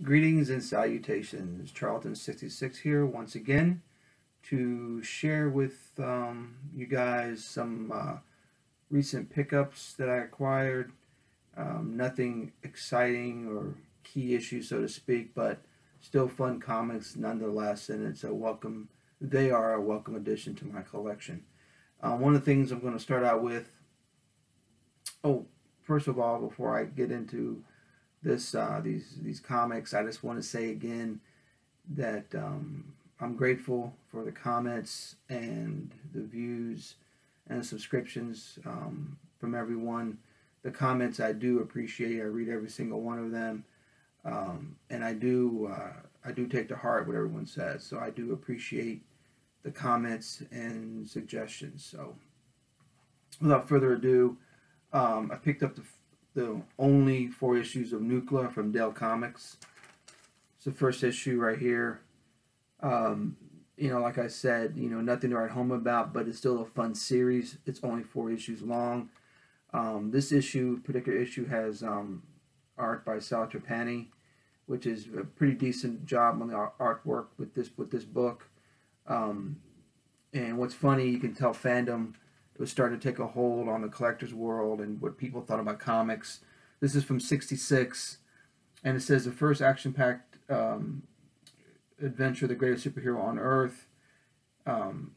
Greetings and salutations. Charlton 66 here once again to share with you guys some recent pickups that I acquired. Nothing exciting or key issues, so to speak, but still fun comics nonetheless, and it's a welcome. They are a welcome addition to my collection. One of the things I'm going to start out with. First of all, before I get into this these comics, I just want to say again that I'm grateful for the comments and the views and the subscriptions from everyone. The comments I do appreciate. I read every single one of them, and I do take to heart what everyone says. So I do appreciate the comments and suggestions. So without further ado, I picked up the only 4 issues of Nuclear from Dell Comics. It's the first issue right here. Like I said, nothing to write home about, but it's still a fun series. It's only 4 issues long. This particular issue has art by Charlton, which is a pretty decent job on the artwork with this book. And what's funny, you can tell fandom was starting to take a hold on the collector's world and what people thought about comics. This is from '66, and it says the first action-packed adventure, the greatest superhero on Earth. And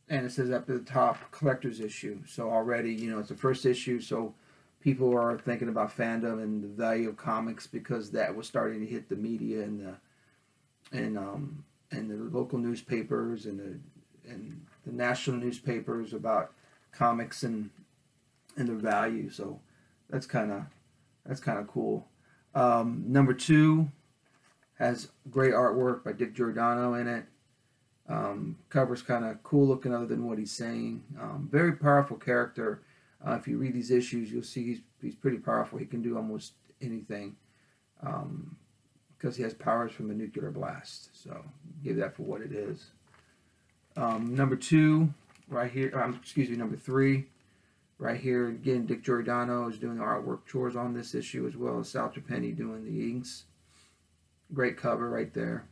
it says up at the top, collector's issue. So already, it's the first issue, so people are thinking about fandom and the value of comics because that was starting to hit the media and the local newspapers and the national newspapers about comics and their value. So that's kind of cool. Number 2 has great artwork by Dick Giordano in it. Cover's kind of cool looking other than what he's saying. Very powerful character. If you read these issues, you'll see he's pretty powerful. He can do almost anything because he has powers from a nuclear blast. So give that for what it is. Number 2 right here, number 3 right here. Again, Dick Giordano is doing the artwork chores on this issue, as well as Charlton doing the inks. Great cover right there.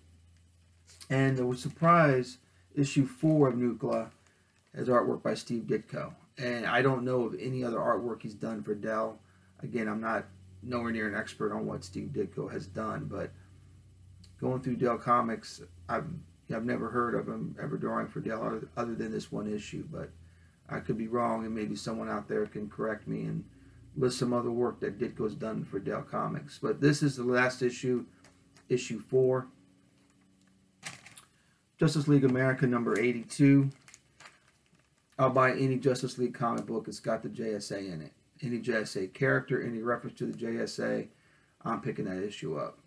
And there was surprise, issue 4 of Nuclear has artwork by Steve Ditko. And I don't know of any other artwork he's done for Dell. Again, I'm not nowhere near an expert on what Steve Ditko has done, but going through Dell Comics, I've never heard of him ever drawing for Dell other than this one issue, but I could be wrong, and maybe someone out there can correct me and list some other work that Ditko's done for Dell Comics. But this is the last issue, issue 4. Justice League America number 82. I'll buy any Justice League comic book. It's got the JSA in it. Any JSA character, any reference to the JSA, I'm picking that issue up.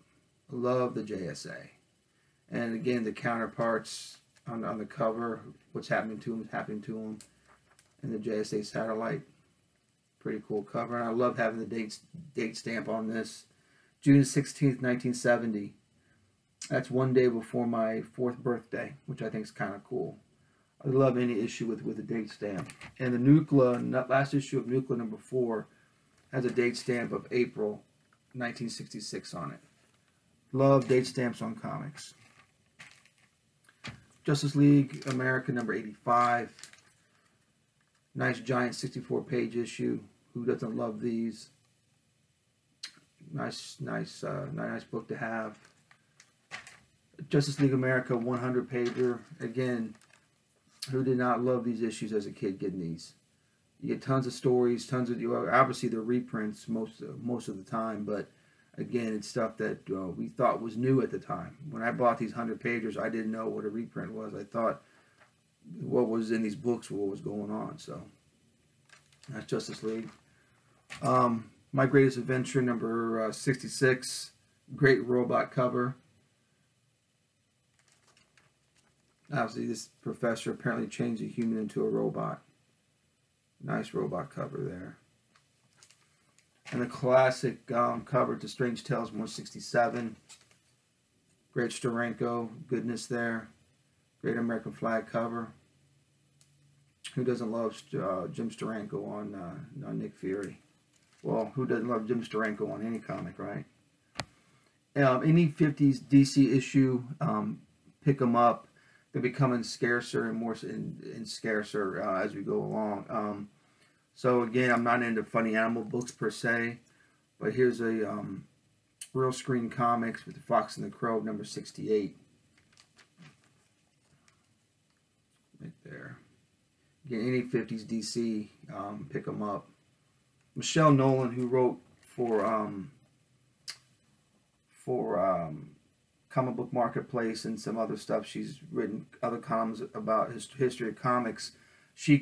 I love the JSA. And again, the counterparts on the cover, what's happening to them is happening to them. And the JSA satellite, pretty cool cover. And I love having the date stamp on this. June 16th, 1970. That's one day before my 4th birthday, which I think is kind of cool. I love any issue with a date stamp. And the Nuclear, last issue of Nuclear number 4 has a date stamp of April 1966 on it. Love date stamps on comics. Justice League America number 85. Nice giant 64-page issue. Who doesn't love these? Nice book to have. Justice League America 100-pager. Again, who did not love these issues as a kid getting these? You get tons of stories, obviously they're reprints most of the time, but again, it's stuff that we thought was new at the time. When I bought these 100-pagers, I didn't know what a reprint was. I thought what was in these books, what was going on. So that's Justice League. My Greatest Adventure number 66. Great robot cover. Obviously, this professor apparently changed a human into a robot. Nice robot cover there. And the classic cover to Strange Tales 167. Great Steranko goodness there. Great American flag cover. Who doesn't love Jim Steranko on Nick Fury? Well, who doesn't love Jim Steranko on any comic, right? Any 50s DC issue, pick them up. They're becoming scarcer and more and scarcer as we go along. So again, I'm not into funny animal books per se, but here's a Real Screen Comics with the Fox and the Crow, number 68. Right there. Again, any 50s DC, pick them up. Michelle Nolan, who wrote for Comic Book Marketplace and some other stuff. She's written other columns about history of comics.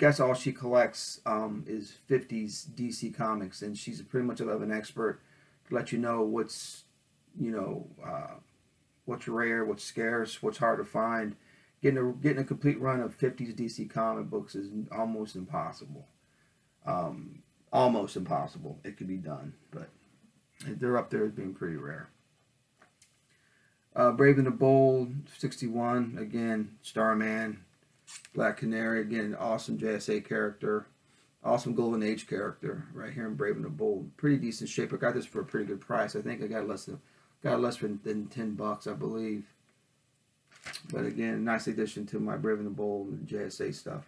That's all she collects is 50s DC comics, and she's pretty much of an expert to let you know what's what's rare, what's scarce, what's hard to find. Getting a complete run of 50s DC comic books is almost impossible. Almost impossible. It could be done, but they're up there as being pretty rare. Brave and the Bold, 61. Again, Starman, Black Canary. Again, awesome JSA character. Awesome Golden Age character right here in Brave and the Bold. Pretty decent shape. I got this for a pretty good price. I think I got less than $10, I believe. But again, nice addition to my Brave and the Bold and JSA stuff.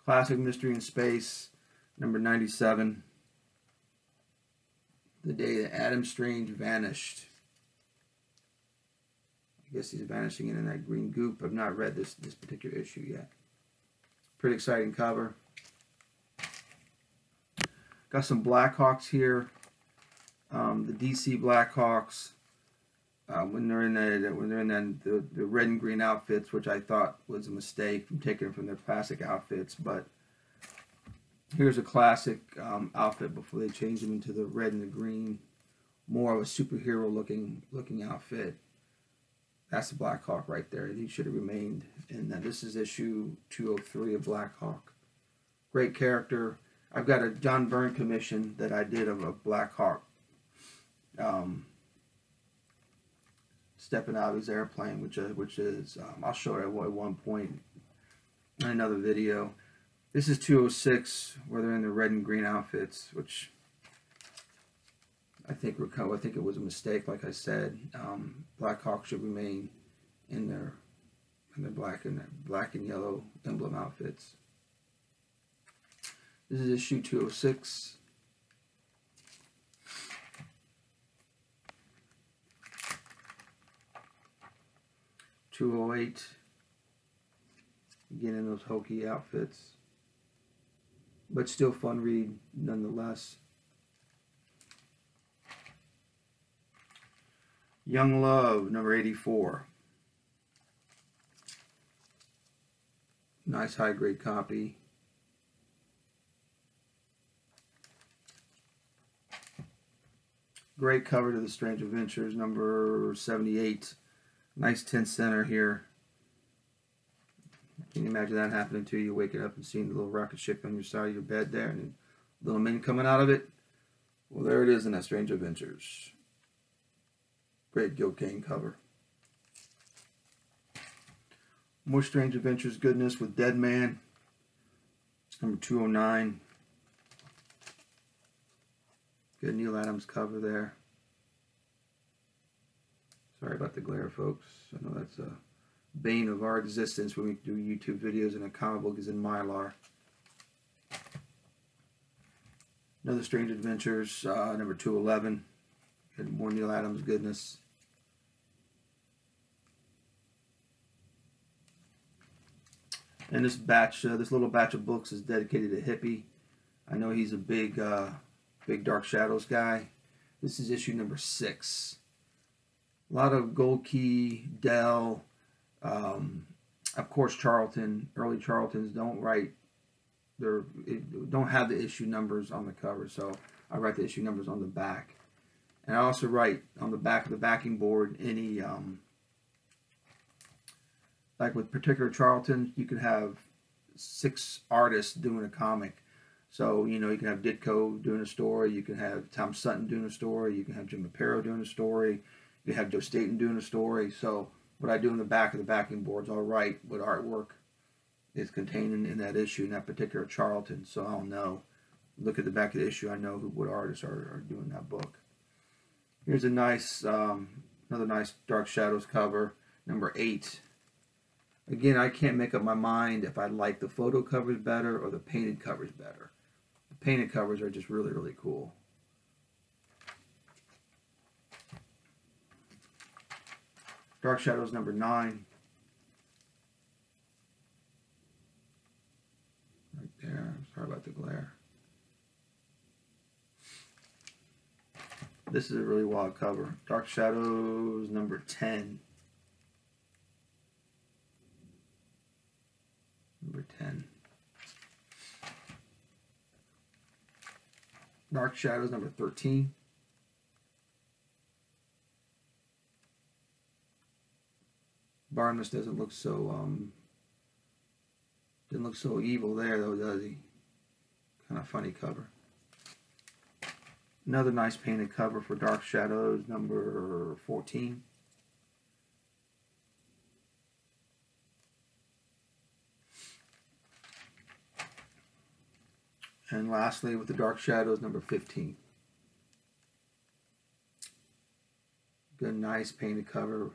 Classic Mystery in Space, number 97. The day that Adam Strange vanished. I guess he's vanishing in that green goop. I've not read this particular issue yet. Pretty exciting cover. Got some Blackhawks here. The DC Blackhawks. When they're in the red and green outfits, which I thought was a mistake from taking them from their classic outfits, but here's a classic outfit before they change them into the red and the green, more of a superhero looking outfit. That's the Blackhawk right there. He should have remained in that. This is issue 203 of Blackhawk. Great character. I've got a John Byrne commission that I did of a Blackhawk stepping out of his airplane, which is I'll show it at one point in another video. This is 206, where they're in the red and green outfits, which I think it was a mistake. Like I said, Blackhawk should remain in their black and yellow emblem outfits. This is issue 206. '208. Again in those hokey outfits, but still fun read nonetheless. Young Love, number 84. Nice high grade copy. Great cover to the Strange Adventures, number 78. Nice 10 center here. Can you imagine that happening to you, waking up and seeing the little rocket ship on your side of your bed there and a little men coming out of it? Well, there it is in that Strange Adventures. Great Gil Kane cover. More Strange Adventures goodness with Dead Man, number 209. Good Neil Adams cover there. Sorry about the glare, folks. I know that's a bane of our existence when we do YouTube videos and a comic book is in Mylar. Another Strange Adventures, number 211. Good more Neil Adams goodness. And this little batch of books is dedicated to Hippie. I know he's a big Dark Shadows guy. This is issue number 6. A lot of Gold Key, Dell, of course Charlton. Early Charltons don't have the issue numbers on the cover, so I write the issue numbers on the back. And I also write on the back of the backing board any, like with particular Charlton, you can have 6 artists doing a comic. So, you know, you can have Ditko doing a story, you can have Tom Sutton doing a story, you can have Jim Aparo doing a story, you have Joe Staten doing a story. So what I do in the back of the backing boards, I'll write what artwork is contained in that issue, in that particular Charlton. So I'll know. Look at the back of the issue, I know what artists are doing that book. Here's a nice, another nice Dark Shadows cover, number 8. Again, I can't make up my mind if I like the photo covers better or the painted covers better. The painted covers are just really, really cool. Dark Shadows number 9. Right there. Sorry about the glare. This is a really wild cover. Dark Shadows number 10. Number 10. Dark Shadows number 13. Barnabas doesn't look so didn't look so evil there though, does he? Kind of funny cover. Another nice painted cover for Dark Shadows number 14. And lastly, with the Dark Shadows number 15. Good, nice painted cover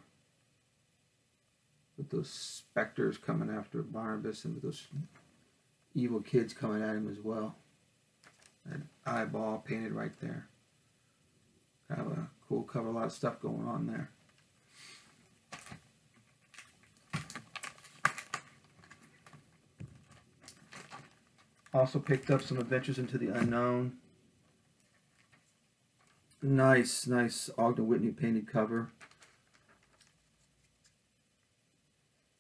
with those specters coming after Barnabas and with those evil kids coming at him as well. That eyeball painted right there. Kind of a cool cover, a lot of stuff going on there. Also picked up some Adventures into the Unknown. Nice, nice Ogden Whitney painted cover.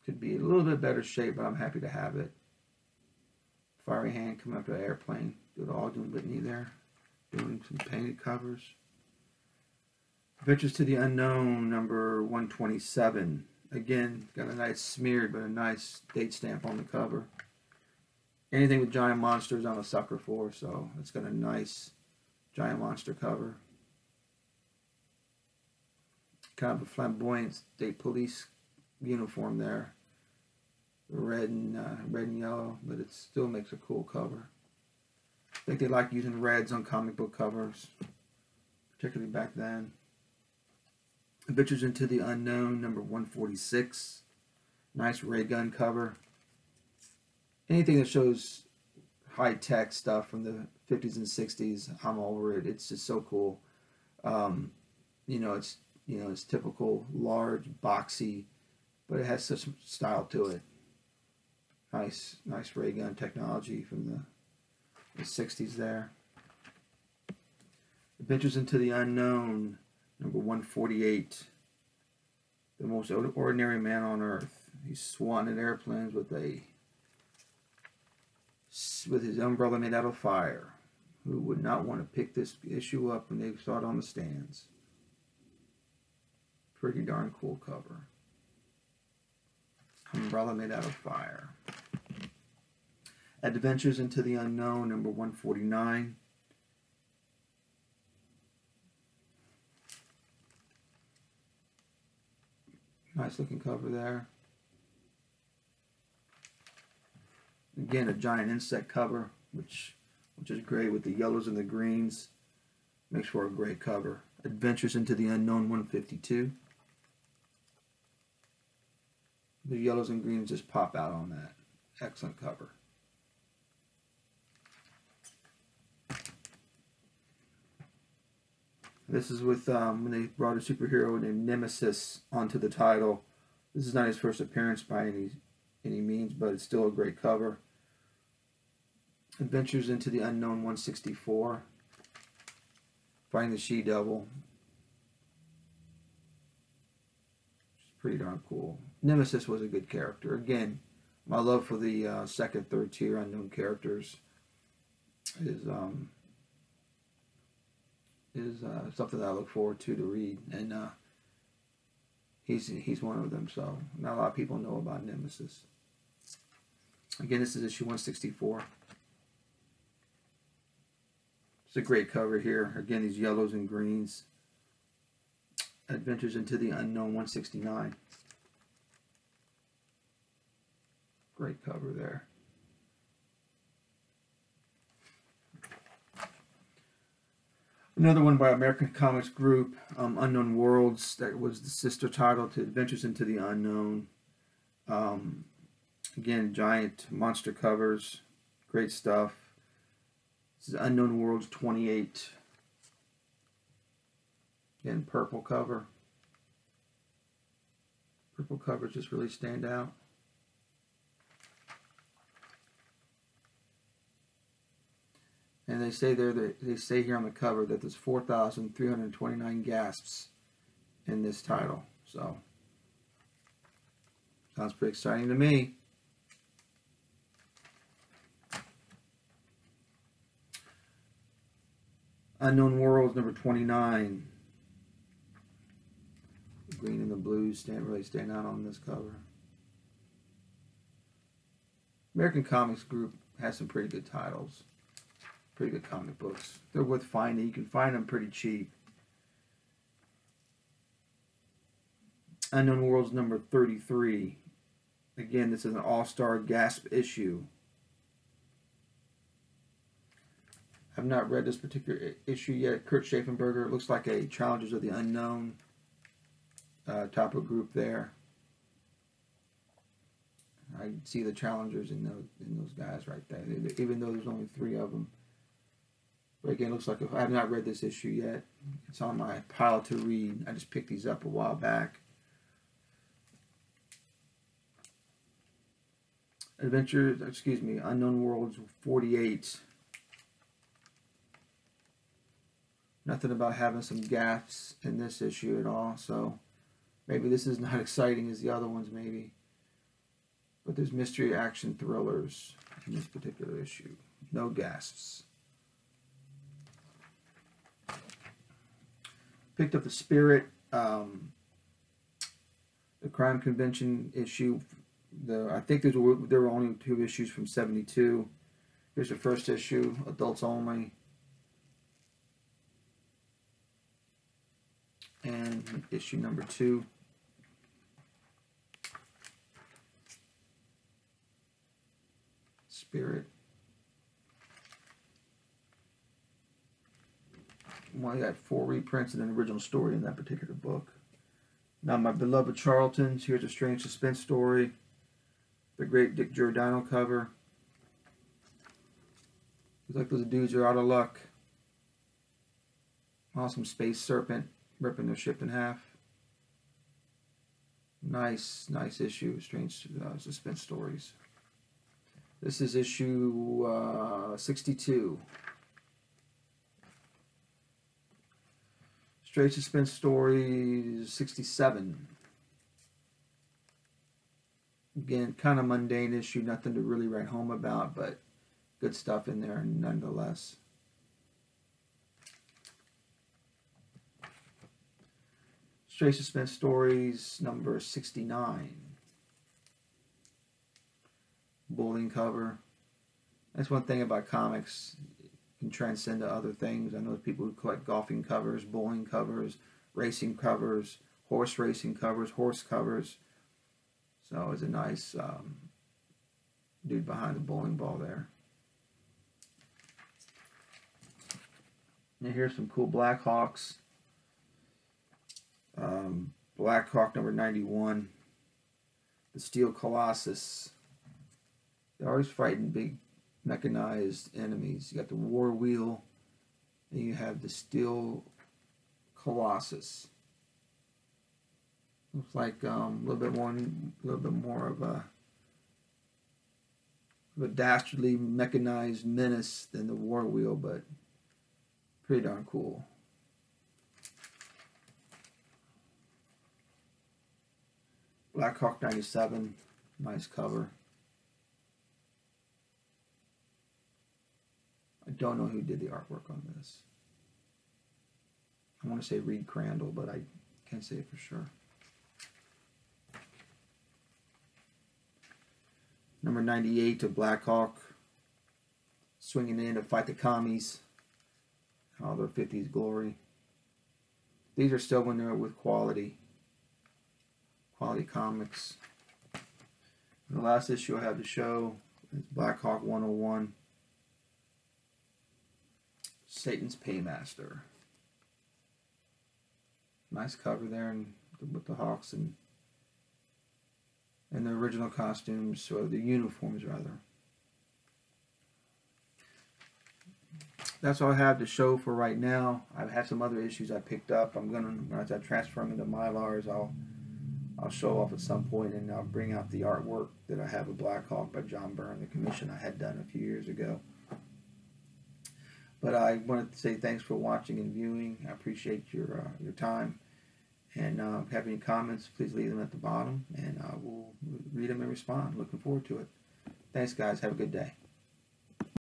Could be a little bit better shape, but I'm happy to have it. Fiery hand coming up to an airplane. Good Ogden Whitney there. Doing some painted covers. Adventures to the Unknown, number 127. Again, got a nice smeared, but a nice date stamp on the cover. Anything with giant monsters I'm a sucker for, so it's got a nice giant monster cover. Kind of a flamboyant state police uniform there. Red and yellow, but it still makes a cool cover. I think they like using reds on comic book covers, particularly back then. Adventures into the Unknown, number 146. Nice ray gun cover. Anything that shows high-tech stuff from the 50s and 60s, I'm over it. It's just so cool. It's typical large, boxy, but it has such style to it. Nice ray gun technology from the 60s there. Adventures into the Unknown, number 148. The most ordinary man on earth. He's swatting at airplanes with his umbrella made out of fire. Who would not want to pick this issue up when they saw it on the stands? Pretty darn cool cover. Umbrella made out of fire. Adventures into the Unknown, number 149. Nice looking cover there. Again, a giant insect cover, which is great with the yellows and the greens. Makes for a great cover. Adventures into the Unknown, 152. The yellows and greens just pop out on that. Excellent cover. This is with when they brought a superhero named Nemesis onto the title. This is not his first appearance by any means, but it's still a great cover. Adventures into the Unknown, 164. Find the She-Devil. It's pretty darn cool. Nemesis was a good character. Again, my love for the second, third tier unknown characters is something that I look forward to read, and he's one of them. So not a lot of people know about Nemesis. Again, this is issue 164. It's a great cover here. Again, these yellows and greens. Adventures into the Unknown, 169. Great cover there. Another one by American Comics Group, Unknown Worlds. That was the sister title to Adventures into the Unknown. Again, giant monster covers. Great stuff. This is Unknown Worlds 28. Again, purple cover. Purple covers just really stand out. And they say they say here on the cover that there's 4,329 gasps in this title. So sounds pretty exciting to me. Unknown Worlds number 29. The green and the blues really stand out on this cover. American Comics Group has some pretty good titles. Pretty good comic books. They're worth finding. You can find them pretty cheap. Unknown Worlds number 33. Again, this is an all-star gasp issue. I've not read this particular issue yet. Kurt Schaffenberger. It looks like a Challengers of the Unknown type of group there. I see the Challengers in those guys right there, even though there's only 3 of them. But again, it looks like I have not read this issue yet. It's on my pile to read. I just picked these up a while back. Unknown Worlds 48. Nothing about having some gaps in this issue at all, so maybe this is not exciting as the other ones maybe. But there's mystery action thrillers in this particular issue. No gasps. Picked up the Spirit, the Crime Convention issue. I think there were only 2 issues from '72. Here's the first issue, adults only. And issue number 2. Spirit. Well, I got 4 reprints and an original story in that particular book. Now, my beloved Charltons. Here's a strange suspense story. The great Dick Giordano cover. Looks like those dudes are out of luck. Awesome space serpent ripping their ship in half. Nice issue. Strange suspense stories. This is issue 62. Strange suspense stories 67. Again, kind of mundane issue, nothing to really write home about, but good stuff in there nonetheless. Strange suspense stories number 69. Bowling cover. That's one thing about comics. It can transcend to other things. I know people who collect golfing covers, bowling covers, racing covers, horse racing covers, horse covers. So it's a nice dude behind the bowling ball there. And here's some cool Blackhawks. Blackhawk number 91. The Steel Colossus. They're always fighting big mechanized enemies. You got the War Wheel, and you have the Steel Colossus. Looks like a little bit more of a dastardly mechanized menace than the War Wheel, but pretty darn cool. Blackhawk 97, nice cover. I don't know who did the artwork on this. I want to say Reed Crandall, but I can't say it for sure. Number 98 of Blackhawk, swinging in to fight the commies. All their 50s glory. These are still when they're with Quality Comics. And the last issue I have to show is Blackhawk 101. Satan's Paymaster. Nice cover there, and with the Hawks and the original costumes, or the uniforms rather. That's all I have to show for right now. I've had some other issues I picked up. I'm gonna, as I transfer them into Mylars, I'll show off at some point, and I'll bring out the artwork that I have of Black Hawk by John Byrne, the commission I had done a few years ago. But I wanted to say thanks for watching and viewing. I appreciate your time. And if you have any comments, please leave them at the bottom, and I will read them and respond. Looking forward to it. Thanks, guys. Have a good day.